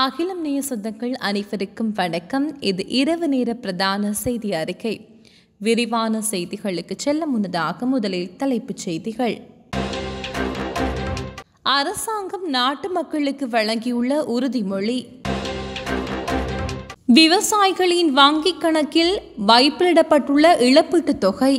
அகிலம் நேய சொந்தங்கள் அனைவருக்கும் வணக்கம். இது இரவு நேர பிரதான செய்தி அறிக்கை. விரிவான செய்திகளுக்கு செல்ல முன்னதாக முதலில் தலைப்புச் செய்திகள். அரசாங்கம் நாட்டு மக்களுக்கு வழங்கியுள்ள உறுதிமொழி. விவசாயிகளின் வங்கிக் கணக்கில் வைப்பிலிடப்பட்டுள்ள இழப்பீட்டுத் தொகை.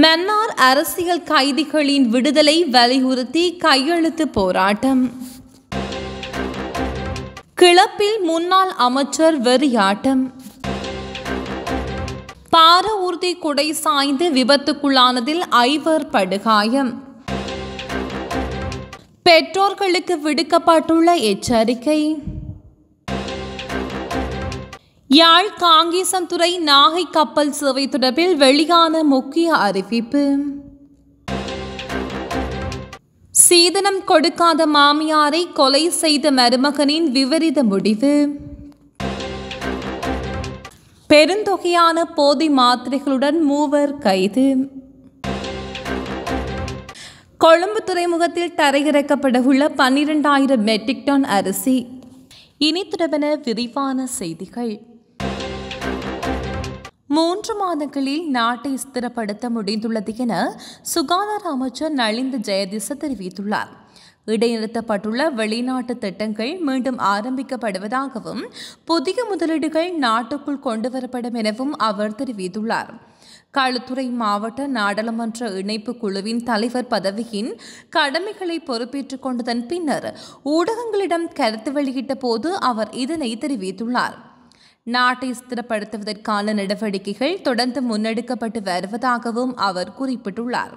மன்னார் அரசியல் கைதிகளின் விடுதலை வலியுறுத்தி கையெழுத்து போராட்டம். கிளப்பில் முன்னாள் அமைச்சர் வெறியாட்டம். பார ஊர்தி குடை சாய்ந்து விபத்துக்குள்ளானதில் 5 படுகாயம். பெற்றோர்களுக்கு விடுக்கப்பட்டுள்ள எச்சரிக்கை. யாழ் காங்கேசன்துறை நாகை கப்பல் சேவை தொடர்பில் வெளியான முக்கிய அறிவிப்பு. சீதனம் கொடுக்காத மாமியாரை கொலை செய்த மருமகனின் விபரீத முடிவு. பெருந்தொகையான போதை மாத்திரைகளுடன் 3 கைது. கொழும்பு துறைமுகத்தில் தரையிறக்கப்படவுள்ள 12,000 மெட்ரிக் டன் அரிசி. இனி தொடர்பான விரிவான செய்திகள். 3 மாதங்களில் நாட்டை ஸ்திரப்படுத்த முடிந்துள்ளது என சுகாதார அமைச்சர் நலிந்த ஜெயதிச தெரிவித்துள்ளார். இடைநிறுத்தப்பட்டுள்ள வெளிநாட்டு திட்டங்கள் மீண்டும் ஆரம்பிக்கப்படுவதாகவும் புதிய முதலீடுகள் நாட்டுக்குள் கொண்டுவரப்படும் எனவும் அவர் தெரிவித்துள்ளார். களுத்துறை மாவட்ட நாடாளுமன்ற இணைப்பு குழுவின் தலைவர் பதவியின் கடமைகளை பொறுப்பேற்றுக் கொண்டதன் பின்னர் ஊடகங்களிடம் கருத்து வெளியிட்ட போது அவர் இதனை தெரிவித்துள்ளார். நாட்டை ஸ்திரப்படுத்துவதற்கான நடவடிக்கைகள் தொடர்ந்து முன்னெடுக்கப்பட்டு வருவதாகவும் அவர் குறிப்பிட்டுள்ளார்.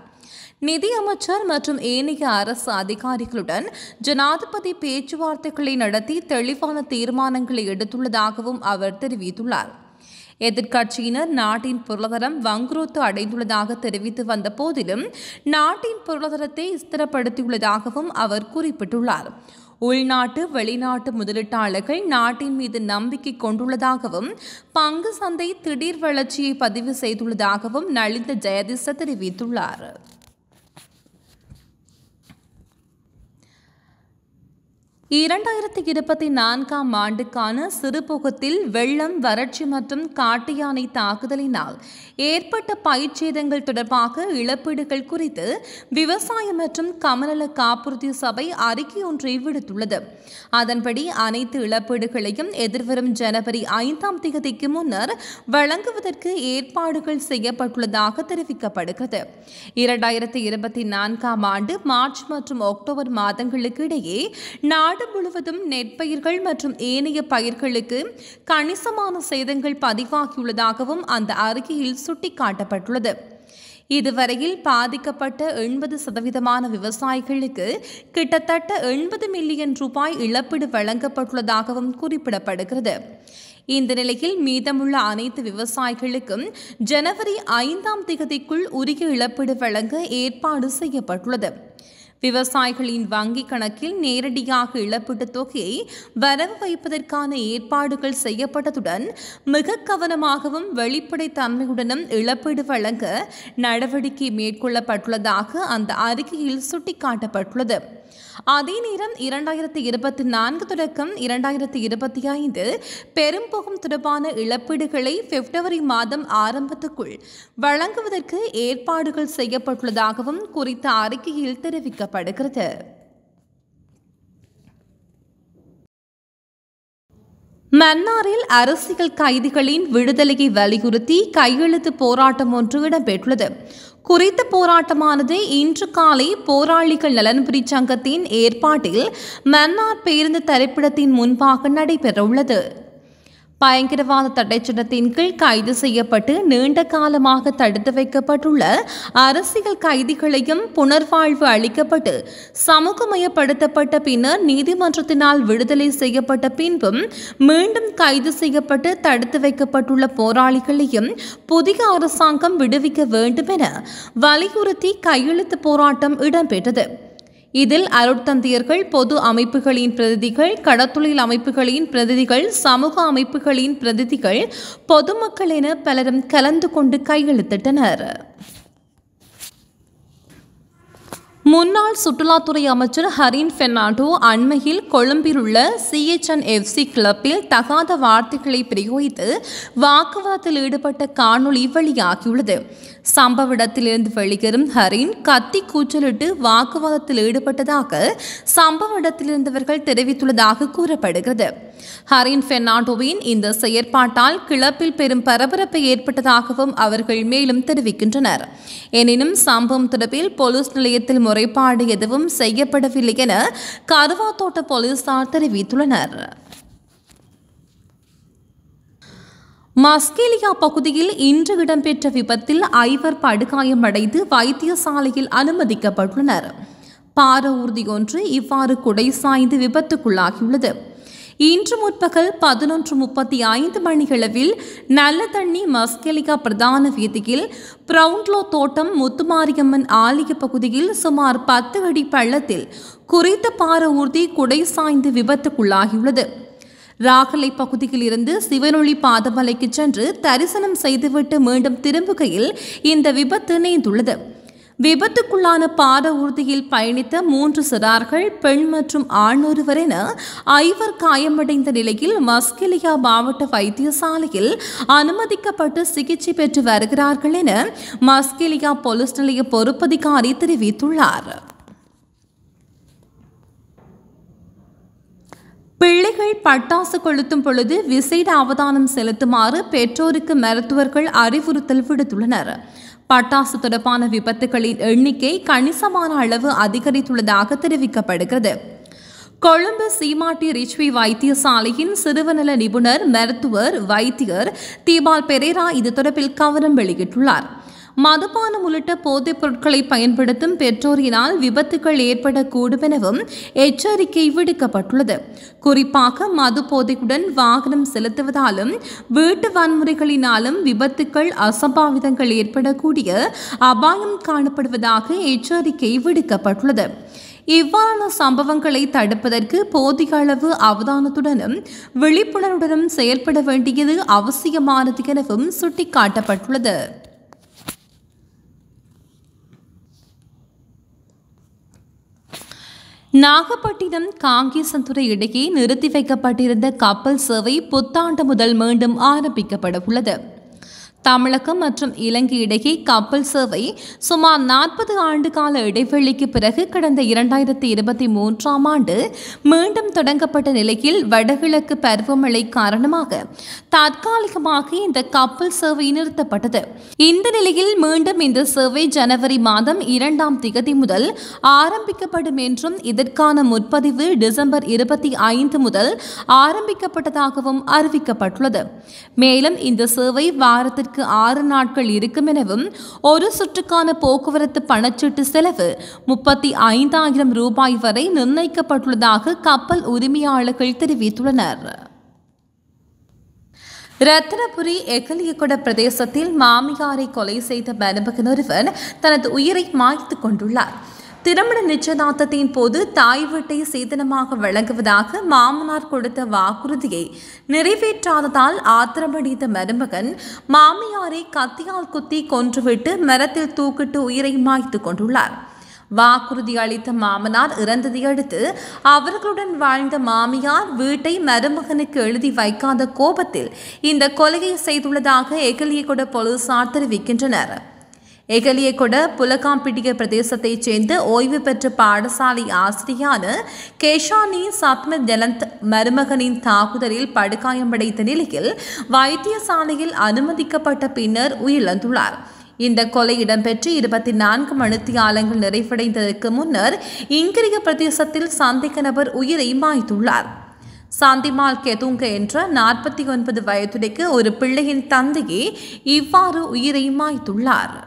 நிதி அமைச்சர் மற்றும் ஏனைய அரசு அதிகாரிகளுடன் ஜனாதிபதி பேச்சுவார்த்தைகளை நடத்தி தெளிவான தீர்மானங்களை எடுத்துள்ளதாகவும் அவர் தெரிவித்துள்ளார். எதிர்க்கட்சியினர் நாட்டின் பொருளாதாரம் வங்குரோத்து அடைந்துள்ளதாக தெரிவித்து வந்த போதிலும் நாட்டின் பொருளாதாரத்தை ஸ்திரப்படுத்தியுள்ளதாகவும் அவர் குறிப்பிட்டுள்ளார். உள்நாட்டு வெளிநாட்டு முதலீட்டாளர்கள் நாட்டின் மீது நம்பிக்கை கொண்டுள்ளதாகவும் பங்கு சந்தை திடீர் வளர்ச்சியை பதிவு செய்துள்ளதாகவும் நலிந்த ஜெயதிச தெரிவித்துள்ளார். ஆண்டுக்கான சிறுபோகத்தில் வெள்ளம், வறட்சி மற்றும் காட்டு யானை தாக்குதலினால் ஏற்பட்ட பயிர்ச்சேதங்கள் தொடர்பாக இழப்பீடுகள் குறித்து விவசாய மற்றும் கமநல காப்புறுதி சபை அறிக்கை ஒன்றை விடுத்துள்ளது. அதன்படி அனைத்து இழப்பீடுகளையும் எதிர்வரும் ஜனவரி 5 முன்னர் வழங்குவதற்கு ஏற்பாடுகள் செய்யப்பட்டுள்ளதாக தெரிவிக்கப்படுகிறது. 2024 ஆண்டு மார்ச் மற்றும் அக்டோபர் மாதங்களுக்கு இடையே நாடு முழுவதும் நெற்பயிர்கள் மற்றும் ஏனைய பயிர்களுக்கு கணிசமான சேதங்கள் பதிவாகியுள்ளதாகவும் அந்த அறிக்கையில் சுட்டிக்காட்டப்பட்டுள்ளது. இதுவரையில் பாதிக்கப்பட்ட 80% விவசாயிகளுக்கு கிட்டத்தட்ட 80 மில்லியன் ரூபாய் இழப்பீடு வழங்கப்பட்டுள்ளதாகவும் குறிப்பிடப்படுகிறது. இந்த நிலையில் மீதமுள்ள அனைத்து விவசாயிகளுக்கும் ஜனவரி 5 உரிய இழப்பீடு வழங்க ஏற்பாடு செய்யப்பட்டுள்ளது. விவசாயிகளின் வங்கிக் கணக்கில் நேரடியாக இழப்பீட்டுத் தொகையை வரவு வைப்பதற்கான ஏற்பாடுகள் செய்யப்பட்டதுடன் மிக கவனமாகவும் வெளிப்படைத்தன்மையுடனும் இழப்பீடு வழங்க நடவடிக்கை மேற்கொள்ளப்பட்டுள்ளதாக அந்த அறிக்கையில் சுட்டிக்காட்டப்பட்டுள்ளது. அதே நேரம் 2024 தொடக்கம் 2025 பெரும்போகம் தொடர்பான இழப்பீடுகளை பிப்ரவரி மாதம் ஆரம்பத்துக்குள் வழங்குவதற்கு ஏற்பாடுகள் செய்யப்பட்டுள்ளதாகவும் குறித்த அறிக்கையில் தெரிவிக்கப்படுகிறது. மன்னாரில் அரசியல் கைதிகளின் விடுதலையை வலியுறுத்தி கையெழுத்து போராட்டம் ஒன்று இடம்பெற்றுள்ளது. குறித்த போராட்டமானது இன்று காலை போராளிகள் நலன்புரி சங்கத்தின் ஏற்பாட்டில் மன்னார் பேருந்து தரிப்பிடத்தின் முன்பாக நடைபெறவுள்ளது. பயங்கரவாத தடைச்சட்டத்தின் கீழ் கைது செய்யப்பட்டு நீண்ட காலமாக தடுத்து வைக்கப்பட்டுள்ள அரசியல் கைதிகளையும் புனர்வாழ்வு அளிக்கப்பட்டு சமூகமயப்படுத்தப்பட்ட பின்னர் நீதிமன்றத்தினால் விடுதலை செய்யப்பட்ட பின்பும் மீண்டும் கைது செய்யப்பட்டு தடுத்து வைக்கப்பட்டுள்ள போராளிகளையும் புதிய அரசாங்கம் விடுவிக்க வேண்டும் என வலியுறுத்தி கையெழுத்து போராட்டம் இடம்பெற்றது. இதில் அருட்தந்தையர்கள், பொது அமைப்புகளின் பிரதிநிதிகள், கடத்தொழில் அமைப்புகளின் பிரதிநிதிகள், சமூக அமைப்புகளின் பிரதிநிதிகள், பொதுமக்கள் என பலரும் கலந்து கொண்டு கையெழுத்திட்டனர். முன்னாள் சுற்றுலாத்துறை அமைச்சர் ஹரின் பெர்னாண்டோ அண்மையில் கொழும்பில் உள்ள CHNFC கிளப்பில் தகாத வார்த்தைகளை பிரயோகித்து வாக்குவாதத்தில் ஈடுபட்ட காணொளி வெளியாகியுள்ளது. சம்பவ இடத்திலிருந்து வெளியேறும் ஹரின் கத்தி கூச்சலிட்டு வாக்குவாதத்தில் ஈடுபட்டதாக சம்பவ இடத்திலிருந்தவர்கள் தெரிவித்துள்ளதாக கூறப்படுகிறது. ஹரின் பெர்னாண்டோவின் இந்த செயற்பாட்டால் கிளப்பில் பெரும் பரபரப்பு ஏற்பட்டதாகவும் அவர்கள் மேலும் தெரிவிக்கின்றனர். எனினும் சம்பவம் தொடர்பில் போலீஸ் நிலையத்தில் முறைப்பாடு எதுவும் செய்யப்படவில்லை என கருவாத்தோட்ட போலீசார் தெரிவித்துள்ளனர். மஸ்கெலியா பகுதியில் இன்று இடம்பெற்ற விபத்தில் 5 படுகாயமடைந்து வைத்தியசாலையில் அனுமதிக்கப்பட்டுள்ளனர். பார ஊர்தி ஒன்று இவ்வாறு குடை சாய்ந்து விபத்துக்குள்ளாகியுள்ளது. இன்று முற்பகல் 11:35 மணியளவில் நல்ல தண்ணி மஸ்கெலியா பிரதான வீதியில் பிரவுன்லோ தோட்டம் முத்துமாரியம்மன் ஆலய பகுதியில் சுமார் 10 அடி பள்ளத்தில் குறித்த பார ஊர்தி குடை சாய்ந்து விபத்துக்குள்ளாகியுள்ளது. ராகலை பகுதியில் இருந்து சிவனொளி பாதமலைக்கு சென்று தரிசனம் செய்துவிட்டு மீண்டும் திரும்புகையில் இந்த விபத்து நேர்ந்துள்ளது. விபத்துக்குள்ளான பார ஊர்தியில் பயணித்த 3 சிறார்கள், பெண் மற்றும் ஆண் ஒருவர் என 5 காயமடைந்த நிலையில் மஸ்கெலியா மாவட்ட வைத்தியசாலையில் அனுமதிக்கப்பட்டு சிகிச்சை பெற்று வருகிறார்கள் என மஸ்கெலியா போலீஸ் நிலைய பொறுப்பதிகாரி தெரிவித்துள்ளார். பிள்ளைகள் பட்டாசு கொளுத்தும் பொழுது விசேட அவதானம் செலுத்துமாறு பெற்றோருக்கு மருத்துவர்கள் அறிவுறுத்தல் விடுத்துள்ளனர். பட்டாசு தொடர்பான விபத்துகளின் எண்ணிக்கை கணிசமான அளவு அதிகரித்துள்ளதாக தெரிவிக்கப்படுகிறது. கொழும்பு சீமாட்டி ரிச்வி வைத்தியசாலையின் சிறுவநல நிபுணர் மருத்துவர் வைத்தியர் தீபால் பெரேரா இது தொடர்பில் கவனம் வெளியிட்டுள்ளார். மதுபானம் உள்ளிட்ட போதைப் பொருட்களை பயன்படுத்தும் பெற்றோரினால் விபத்துகள் ஏற்படக்கூடும் எனவும் எச்சரிக்கை விடுக்கப்பட்டுள்ளது. குறிப்பாக மது போதையுடன் வாகனம் செலுத்துவதாலும் வீட்டு வன்முறைகளினாலும் விபத்துகள் அசம்பாவிதங்கள் ஏற்படக்கூடிய அபாயம் காணப்படுவதாக எச்சரிக்கை விடுக்கப்பட்டுள்ளது. இவ்வாறான சம்பவங்களை தடுப்பதற்கு போதிய அளவு அவதானத்துடனும் விழிப்புணர்வுடனும் செயல்பட வேண்டியது அவசியமானது எனவும் சுட்டிக்காட்டப்பட்டுள்ளது. நாகப்பட்டினம் காங்கேசன்துறை இடையே நிறுத்தி வைக்கப்பட்டிருந்த கப்பல் சேவை புத்தாண்டு முதல் மீண்டும் ஆரம்பிக்கப்பட உள்ளது. தமிழகம் மற்றும் இலங்கை இடையே கப்பல் சேவை சுமார் 40 ஆண்டு கால இடைவெளிக்கு பிறகு கடந்த 2023ஆம் ஆண்டு மீண்டும் தொடங்கப்பட்ட நிலையில் வடகிழக்கு பருவமழை காரணமாக தற்காலிகமாக இந்த கப்பல் சேவை நிறுத்தப்பட்டது. இந்த நிலையில் மீண்டும் இந்த சேவை ஜனவரி மாதம் 2ஆம் தேதி முதல் ஆரம்பிக்கப்படும் என்றும் இதற்கான முற்பதிவு டிசம்பர் 25 முதல் ஆரம்பிக்கப்பட்டதாகவும் அறிவிக்கப்பட்டுள்ளது. மேலும் இந்த சேவை வாரத்திற்கு 6 நாட்கள் இருக்கும் எனவும் ஒரு சுற்றுக்கான போக்குவரத்து பணச்சீட்டு செலவு 35,000 ரூபாய் வரை நிர்ணயிக்கப்பட்டுள்ளதாக கப்பல் உரிமையாளர்கள் தெரிவித்துள்ளனர். ரத்தினபுரி எகலியகுட பிரதேசத்தில் மாமியாரை கொலை செய்த மருமகன் ஒருவர் தனது உயிரை மாய்த்துக் கொண்டுள்ளார். திருமண நிச்சயதார்த்தத்தின் போது தாய் வீட்டை சீதனமாக வழங்குவதாக மாமனார் கொடுத்த வாக்குறுதியை நிறைவேற்றாததால் ஆத்திரமடைந்த மருமகன் மாமியாரை கத்தியால் குத்தி கொன்றுவிட்டு மரத்தில் தூக்கிட்டு உயிரை மாய்த்துக் கொண்டுள்ளார். வாக்குறுதி அளித்த மாமனார் இறந்ததை அடுத்து அவர்களுடன் வாழ்ந்த மாமியார் வீட்டை மருமகனுக்கு எழுதி வைக்காத கோபத்தில் இந்த கொலையை செய்துள்ளதாக எகலியகுட போலீசார் தெரிவிக்கின்றனர். எகலியகுட புலகாம்பிட்டிய பிரதேசத்தைச் சேர்ந்த ஓய்வு பெற்ற பாடசாலை ஆசிரியான கேஷானி சத்ம ஜலந்த் மருமகனின் தாக்குதலில் படுகாயமடைந்த நிலையில் வைத்தியசாலையில் அனுமதிக்கப்பட்ட பின்னர் உயிரிழந்துள்ளார். இந்த கொலை இடம்பெற்று 24 மணித்தியாலங்கள் நிறைவடைந்ததற்கு முன்னர் இங்கிரிய பிரதேசத்தில் சந்தேக நபர் உயிரை மாய்த்துள்ளார். சாந்திமால் கெதுங்க என்ற 49 வயதுடைய ஒரு பிள்ளையின் தந்தையே இவ்வாறு உயிரை மாய்த்துள்ளார்.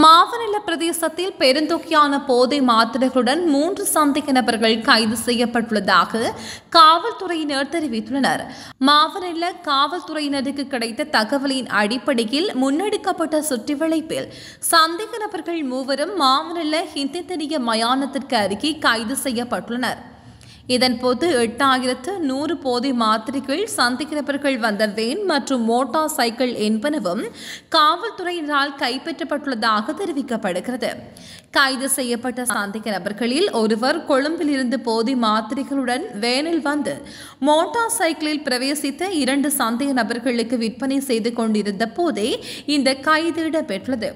மாவநில பிரதேசத்தில் பெருந்தொகையான போதை மாத்திரைகளுடன் 3 சந்தேக நபர்கள் கைது செய்யப்பட்டுள்ளதாக காவல்துறையினர் தெரிவித்துள்ளனர். மாவநில காவல்துறையினருக்கு கிடைத்த தகவலின் அடிப்படையில் முன்னெடுக்கப்பட்ட சுற்றிவளைப்பில் சந்தேக நபர்கள் 3 மாவநில ஹிந்தித்தனிய மயானத்திற்கு அருகே கைது செய்யப்பட்டுள்ளனர். இதன்போது 8100 போதை மாத்திரைகள் சந்தேக நபர்கள் வந்த வேன் மற்றும் மோட்டார் சைக்கிள் என்பனவும் காவல்துறையினரால் கைப்பற்றப்பட்டுள்ளதாக தெரிவிக்கப்படுகிறது. கைது செய்யப்பட்ட சந்தேக நபர்களில் ஒருவர் கொழும்பில் இருந்து போதை மாத்திரைகளுடன் வேனில் வந்து மோட்டார் சைக்கிளில் பிரவேசித்த 2 சந்தேக நபர்களுக்கு விற்பனை செய்து கொண்டிருந்த போதே இந்த கைது இடம்பெற்றுள்ளது.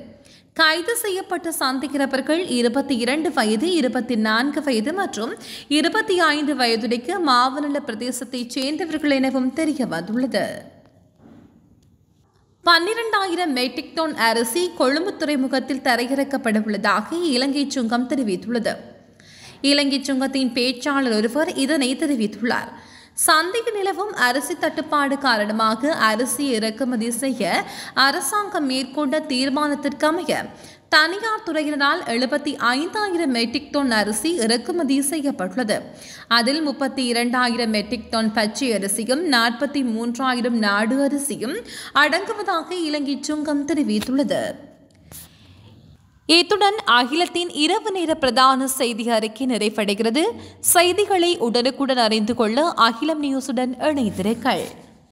கைது செய்யப்பட்ட சந்தேக நபர்கள் 22 வயது, 24 வயது மற்றும் 25 வயதுடைய மாவனல்ல பிரதேசத்தைச் சேர்ந்தவர்கள் எனவும் தெரிய வந்துள்ளது. 12,000 மெட்ரிக் டன் அரிசி கொழும்பு துறைமுகத்தில் தரையிறக்கப்பட உள்ளதாக இலங்கை சுங்கம் தெரிவித்துள்ளது. இலங்கை சுங்கத்தின் பேச்சாளர் ஒருவர் இதனை தெரிவித்துள்ளார். சந்தையில் நிலவும் அரிசி தட்டுப்பாடு காரணமாக அரிசி இறக்குமதி செய்ய அரசாங்கம் மேற்கொண்ட தீர்மானத்திற்கமைய தனியார் துறையினரால் 75,000 மெட்ரிக் டன் அரிசி இறக்குமதி செய்யப்பட்டுள்ளது. அதில் 32,000 மெட்ரிக் டன் பச்சை அரிசியும் 43,000 நாடு அரிசியும் அடங்குவதாக இலங்கை சுங்கம் தெரிவித்துள்ளது. இத்துடன் அகிலத்தின் இரவு நேர பிரதான செய்தி அறிக்கை நிறைவடைகிறது. செய்திகளை உடனுக்குடன் அறிந்து கொள்ள அகிலம் நியூஸுடன் இணைந்திருங்கள்.